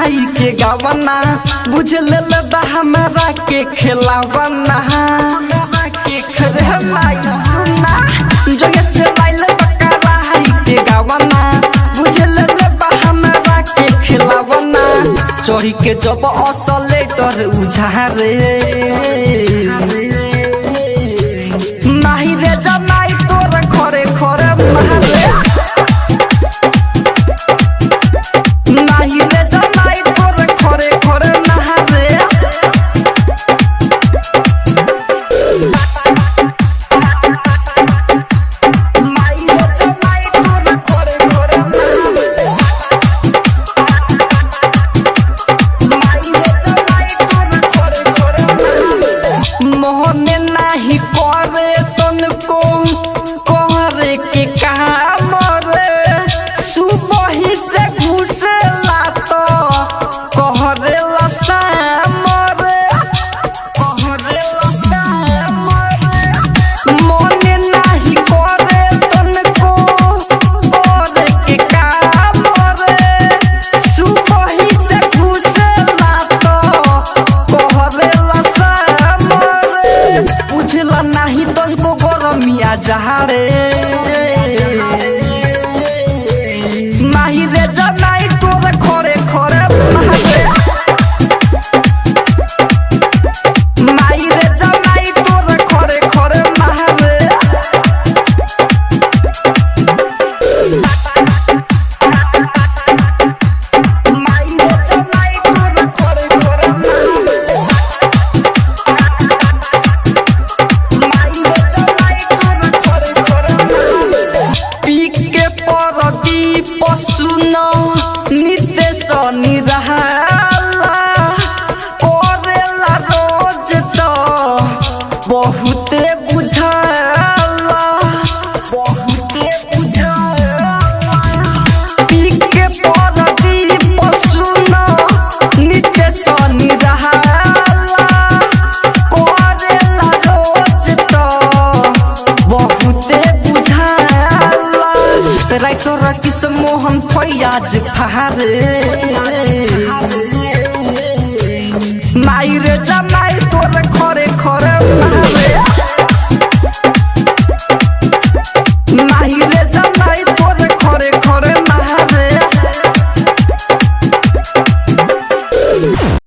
खाई के गावना बुझ लेल बा हमरा के खिलावना के खरे माई सुना जगे से लाइल बकरा खाई के गावना बुझ लेल बा हमरा के खिलावना चढ़ी के जब असलेटर उझारे नाही रे जमाई तोर खरे खरे मारे नाही रे जमाई तोर खरे खरे मारे माई रे जमाई तोर खरे खरे मारे माई रे जमाई तोर खरे खरे मारे मोहन नाही करे तनको करे के काम रे सुबह से घुसेला तो कहरेला शाम रे कहरेला शाम रे मोने नाही करे तनको करे के काम रे सुबह से घुसेला तो कहरेला शाम रे बुझला नाही तनको गरमिया जहारे नाही रे जमाई तोर खरे खरे मारे माई रे जमाई तोर खरे खरे मारे माई रे जमाई तोर खरे खरे मारे माई रे जमाई तोर खरे खरे मारे पी के परदी पसुन नितेश निरहाला करेला रोज तो बहुते बुझाला बहुते बुझाला पी के परदी पसुन नितेश निरहाला करेला रोज तो बहुते बुझाला राइटर किस मोहन फैयाज फहारे माई रे जमाई तोर खरे खरे